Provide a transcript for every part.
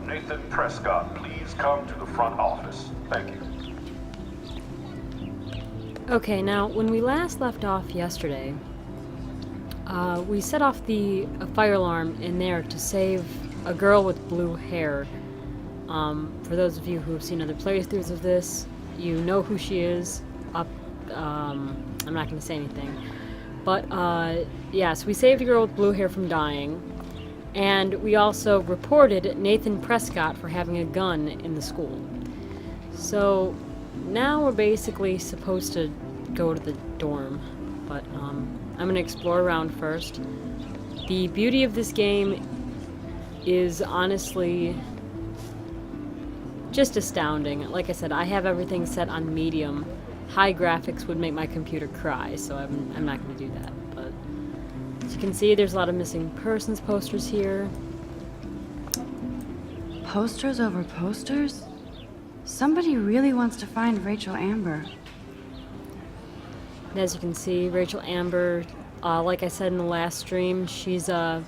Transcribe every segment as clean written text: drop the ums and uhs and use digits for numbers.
Nathan Prescott, please come to the front office. Thank you. Okay, now, when we last left off yesterday, we set off a fire alarm in there to save a girl with blue hair. For those of you who have seen other playthroughs of this, you know who she is. I'm not going to say anything. But, yeah, so we saved a girl with blue hair from dying. And we also reported Nathan Prescott for having a gun in the school. So, now we're basically supposed to go to the dorm. But, I'm going to explore around first. The beauty of this game is honestly just astounding. Like I said, I have everything set on medium. High graphics would make my computer cry, so I'm not going to do that. But as you can see, there's a lot of missing persons posters here. Posters over posters? Somebody really wants to find Rachel Amber. And as you can see, Rachel Amber, like I said in the last stream, she's a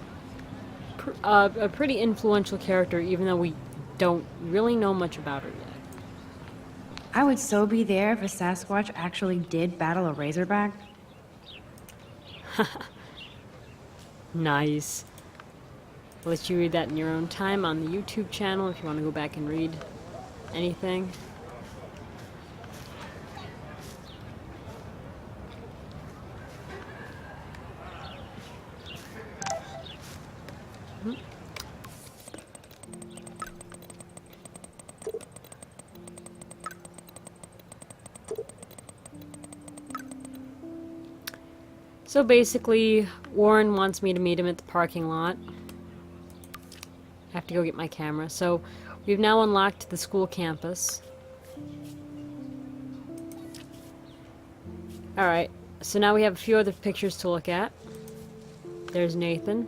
pretty influential character, even though we don't really know much about her yet. I would so be there if a Sasquatch actually did battle a Razorback. Nice. I'll let you read that in your own time on the YouTube channel if you want to go back and read anything. So basically, Warren wants me to meet him at the parking lot. I have to go get my camera. So we've now unlocked the school campus. Alright, so now we have a few other pictures to look at. There's Nathan.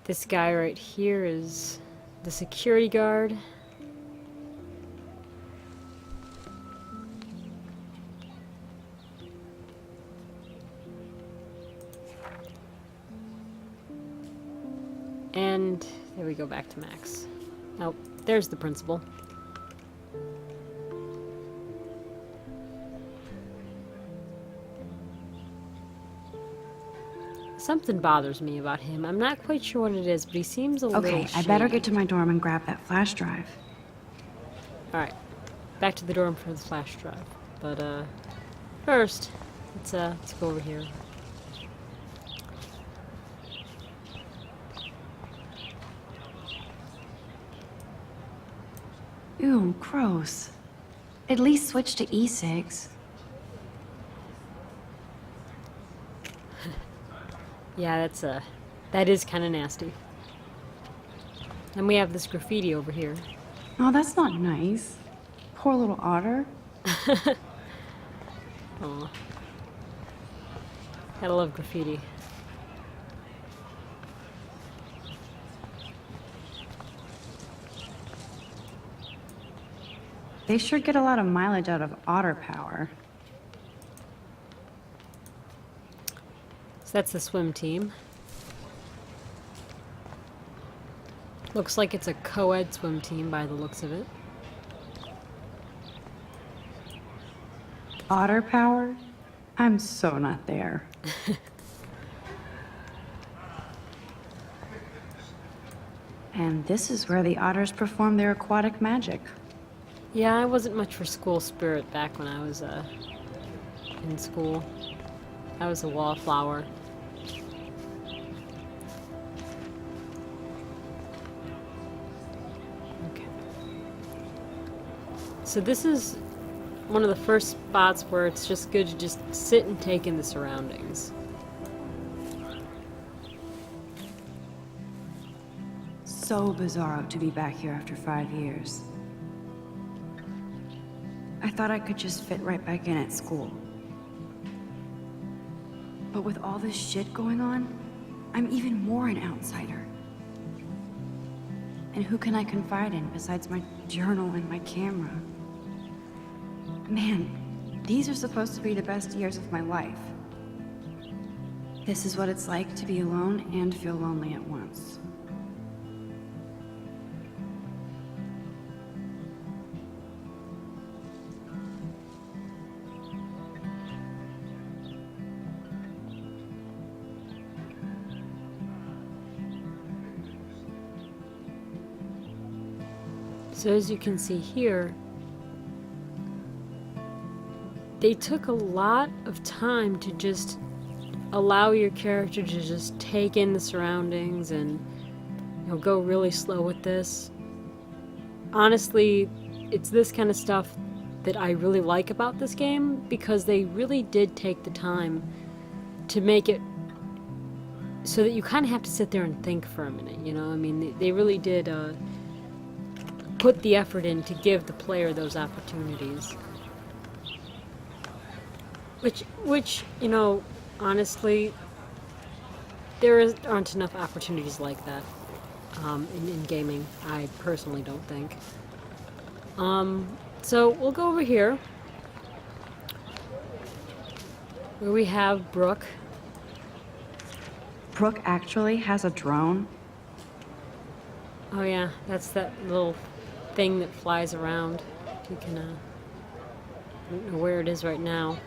This guy right here is the security guard. And there we go, back to Max. Oh, there's the principal. Something bothers me about him. I'm not quite sure what it is, but he seems a little Okay, I shady. better get to my dorm and grab that flash drive. Alright, back to the dorm for the flash drive. But, first, let's go over here. Ew, gross. At least switch to e-cigs. Yeah, that is kind of nasty. And we have this graffiti over here. Oh, that's not nice. Poor little otter. Aw. Gotta love graffiti. They sure get a lot of mileage out of otter power. So that's the swim team. Looks like it's a co-ed swim team by the looks of it. Otter power? I'm so not there. And this is where the otters perform their aquatic magic. Yeah, I wasn't much for school spirit back when I was in school. I was a wallflower. Okay. So this is one of the first spots where it's just good to just sit and take in the surroundings. So bizarro to be back here after 5 years. I thought I could just fit right back in at school. But with all this shit going on, I'm even more an outsider. And who can I confide in besides my journal and my camera? Man, these are supposed to be the best years of my life. This is what it's like to be alone and feel lonely at once. So as you can see here, they took a lot of time to just allow your character to just take in the surroundings and, you know, go really slow with this. Honestly, it's this kind of stuff that I really like about this game, because they really did take the time to make it so that you kind of have to sit there and think for a minute, you know? I mean, they really did put the effort in to give the player those opportunities. Which, you know, honestly, aren't enough opportunities like that in gaming, I personally don't think. So we'll go over here, where we have Brooke. Brooke actually has a drone? Oh yeah, that's that little thing that flies around. You can, I don't know where it is right now,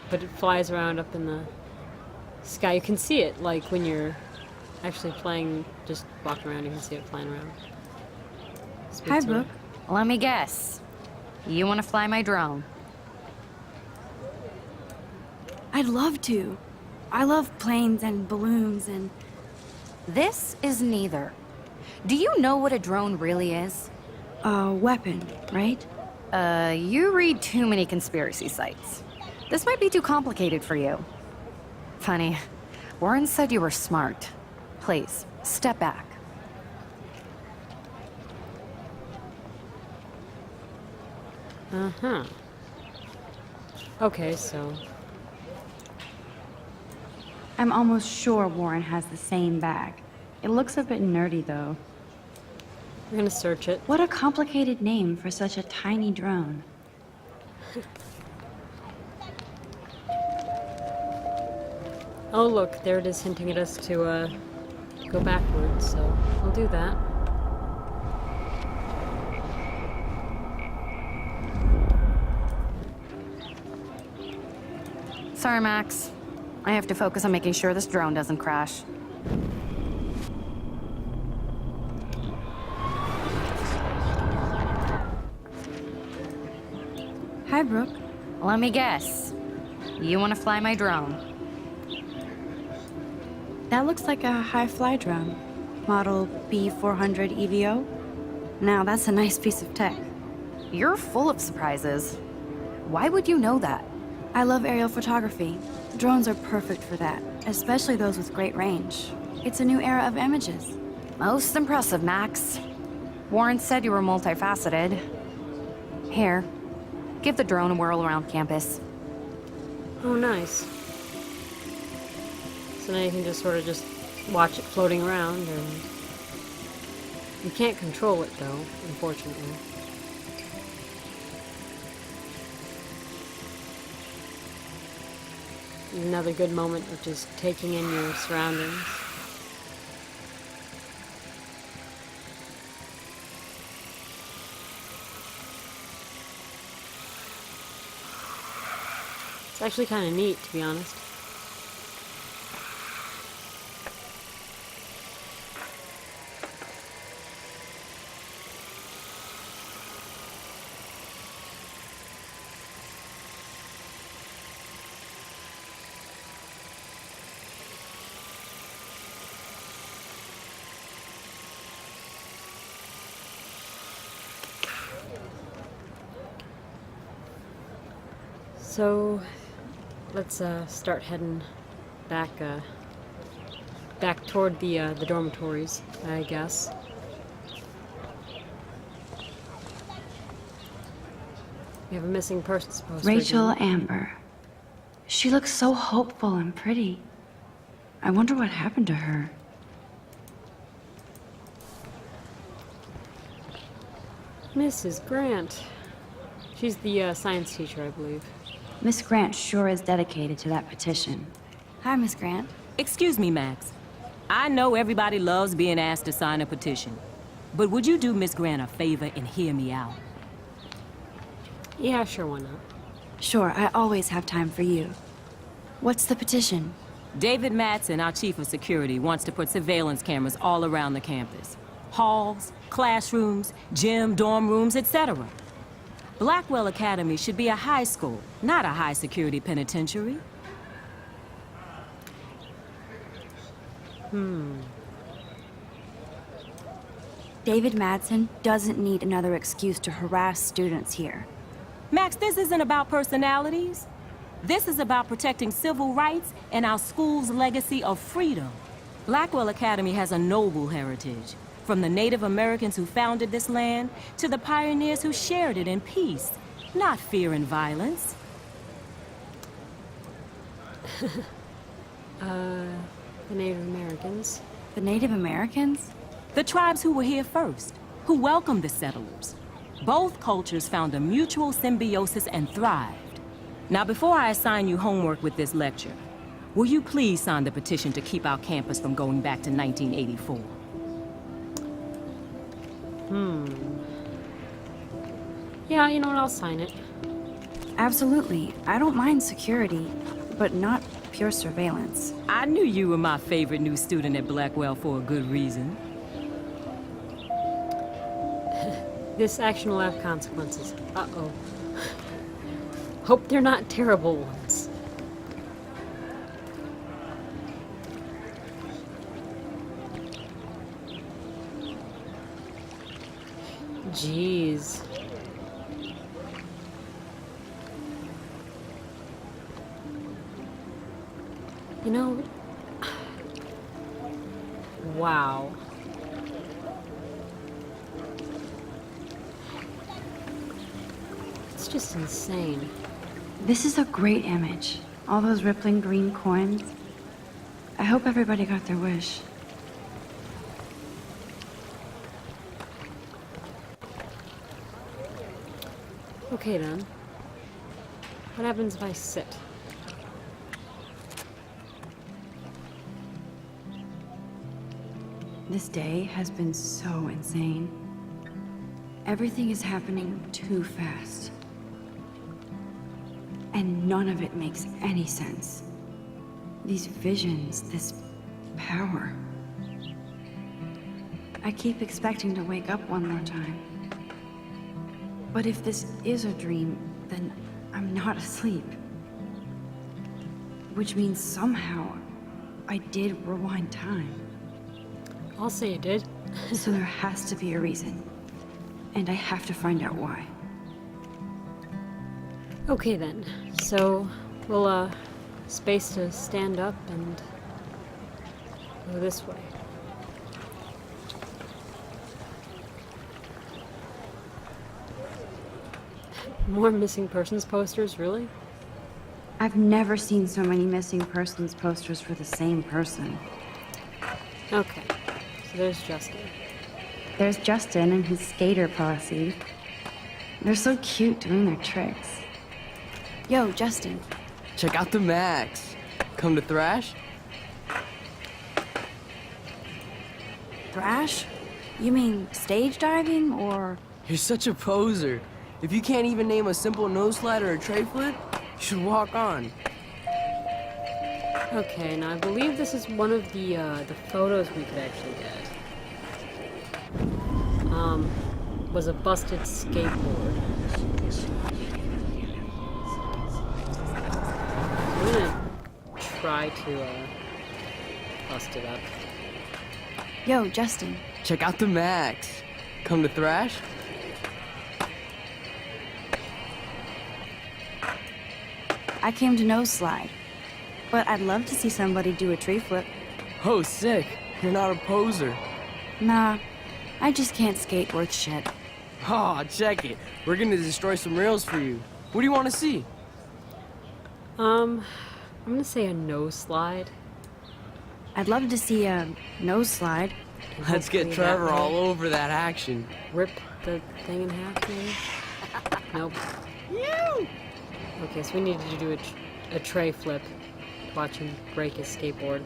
but it flies around up in the sky. You can see it, like, when you're actually playing, just walking around, you can see it flying around. Hi, Brooke. Let me guess. You want to fly my drone? I'd love to. I love planes and balloons and... This is neither. Do you know what a drone really is? a weapon, right? You read too many conspiracy sites. This might be too complicated for you. Funny. Warren said you were smart. Please, step back. Uh-huh. Okay, so... I'm almost sure Warren has the same bag. It looks a bit nerdy, though. We're gonna search it. What a complicated name for such a tiny drone. Oh look, there it is hinting at us to go backwards, so we'll do that. Sorry, Max. I have to focus on making sure this drone doesn't crash. Hi, Brooke. Let me guess. You want to fly my drone? That looks like a high-fly drone. Model B400 EVO. Now, that's a nice piece of tech. You're full of surprises. Why would you know that? I love aerial photography. Drones are perfect for that, especially those with great range. It's a new era of images. Most impressive, Max. Warren said you were multifaceted. Here, give the drone a whirl around campus. Oh, nice. So now you can just sort of just watch it floating around, and you can't control it though, unfortunately. Another good moment of just taking in your surroundings. It's actually kind of neat, to be honest. So, let's start heading back back toward the dormitories, I guess. We have a missing persons poster. Rachel again. Amber. She looks so hopeful and pretty. I wonder what happened to her. Mrs. Grant. She's the science teacher, I believe. Miss Grant sure is dedicated to that petition. Hi, Miss Grant. Excuse me, Max. I know everybody loves being asked to sign a petition, but would you do Miss Grant a favor and hear me out? Yeah, sure, why not? Sure, I always have time for you. What's the petition? David Matson, our chief of security, wants to put surveillance cameras all around the campus. Halls, classrooms, gym, dorm rooms, etc. Blackwell Academy should be a high school, not a high-security penitentiary. David Madsen doesn't need another excuse to harass students here. Max, this isn't about personalities. This is about protecting civil rights and our school's legacy of freedom. Blackwell Academy has a noble heritage, from the Native Americans who founded this land to the pioneers who shared it in peace, not fear and violence. The Native Americans. The Native Americans? The tribes who were here first, who welcomed the settlers. Both cultures found a mutual symbiosis and thrived. Now, before I assign you homework with this lecture, will you please sign the petition to keep our campus from going back to 1984? Yeah, you know what, I'll sign it. Absolutely. I don't mind security, but not pure surveillance. I knew you were my favorite new student at Blackwell for a good reason. This action will have consequences. Uh-oh. Hope they're not terrible ones. Jeez. You know... Wow. It's just insane. This is a great image. All those rippling green coins. I hope everybody got their wish. Okay then. What happens if I sit? This day has been so insane. Everything is happening too fast. And none of it makes any sense. These visions, this power. I keep expecting to wake up one more time. But if this is a dream, then I'm not asleep. Which means somehow I did rewind time. I'll say you did. So there has to be a reason. And I have to find out why. Okay then. So, we'll, space to stand up and go this way. More missing persons posters, really? I've never seen so many missing persons posters for the same person. Okay. So there's Justin. There's Justin and his skater posse. They're so cute doing their tricks. Yo, Justin. Check out the Max. Come to thrash? Thrash? You mean stage diving, or...? You're such a poser. If you can't even name a simple nose slide or a tray flip, you should walk on. Okay, now I believe this is one of the photos we could actually get. Was a busted skateboard. I'm gonna try to, bust it up. Yo, Justin. Check out the Max. Come to thrash? I came to nose slide. But I'd love to see somebody do a tree flip. Oh, sick. You're not a poser. Nah, I just can't skate worth shit. Aw, check it. We're gonna destroy some rails for you. What do you want to see? I'm gonna say a nose slide. I'd love to see a nose slide. Let's get Hopefully that Trevor way. all over that action. Rip the thing in half, maybe? Nope. Okay, so we needed to do a tray flip to watch him break his skateboard.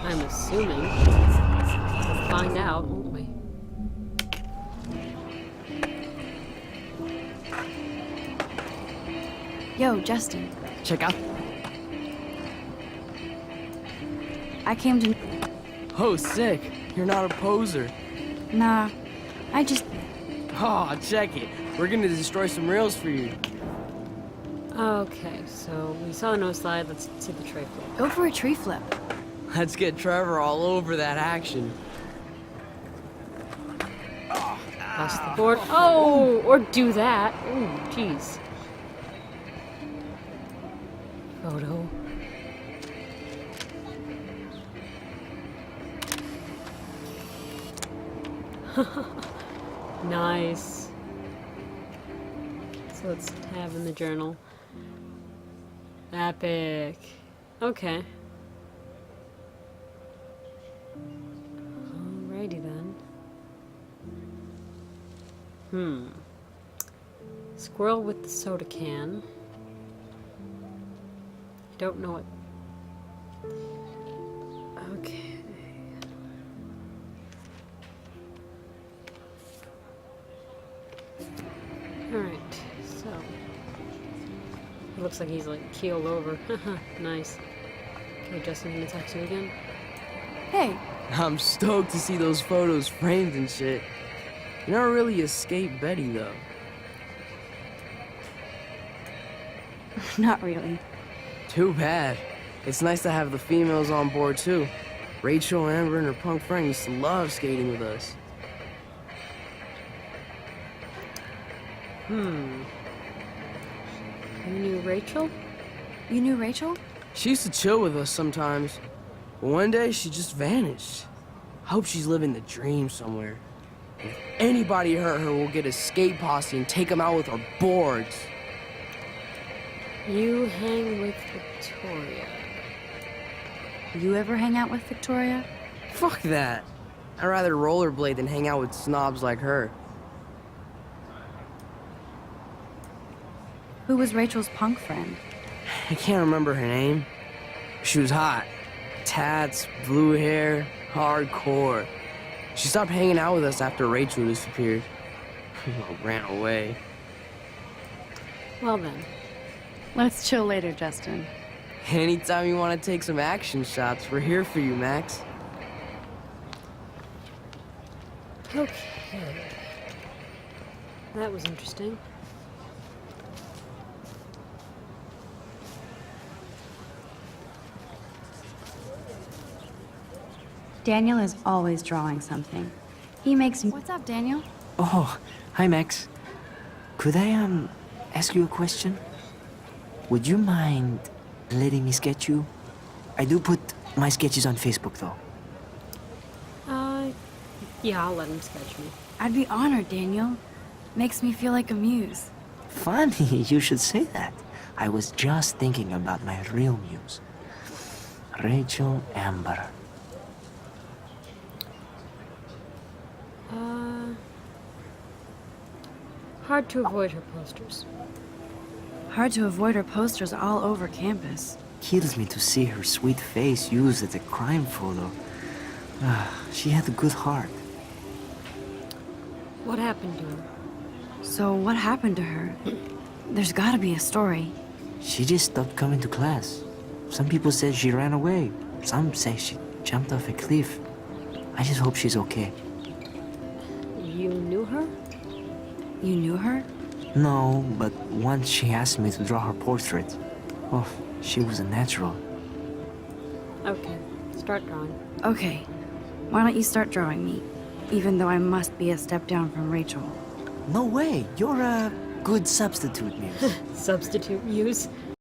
I'm assuming we'll find out, won't we? Yo, Justin. Check out. I came to... Oh, sick. You're not a poser. Nah, I just... Oh, check it. We're gonna destroy some rails for you. Okay, so we saw the no slide. Let's see the tray flip. Go for a tree flip. Let's get Trevor all over that action. Bust the board. Oh, or do that. Ooh, jeez. Photo. Nice. So let's have in the journal. Epic. Okay. Alrighty then. Squirrel with the soda can. Don't know what. Okay. Alright, so. It looks like he's like keeled over. Nice. Okay, Justin, gonna text you again? Hey, I'm stoked to see those photos framed and shit. You never really escaped Betty, though. not really. Too bad. It's nice to have the females on board, too. Rachel, Amber, and her punk friend used to love skating with us. You knew Rachel? You knew Rachel? She used to chill with us sometimes. But one day, she just vanished. I hope she's living the dream somewhere. And if anybody hurt her, we'll get a skate posse and take them out with our boards. You hang with Victoria. You ever hang out with Victoria? Fuck that. I'd rather rollerblade than hang out with snobs like her. Who was Rachel's punk friend? I can't remember her name. She was hot. Tats, blue hair, hardcore. She stopped hanging out with us after Rachel disappeared. Ran away. Well then. Let's chill later, Justin. Anytime you want to take some action shots, we're here for you, Max. Okay. That was interesting. Daniel is always drawing something. He makes... What's up, Daniel? Oh, hi Max. Could I ask you a question? Would you mind letting me sketch you? I do put my sketches on Facebook though. Yeah, I'll let him sketch me. I'd be honored, Daniel. Makes me feel like a muse. Funny, you should say that. I was just thinking about my real muse. Rachel Amber. Hard to avoid her posters. Hard to avoid her posters all over campus. Kills me to see her sweet face used as a crime photo. She had a good heart. What happened to her? So what happened to her? There's gotta be a story. She just stopped coming to class. Some people said she ran away. Some say she jumped off a cliff. I just hope she's okay. You knew her? You knew her? No, but once she asked me to draw her portrait. Oh, she was a natural. Okay, start drawing. Okay. Why don't you start drawing me? Even though I must be a step down from Rachel. No way, you're a good substitute muse. Substitute muse.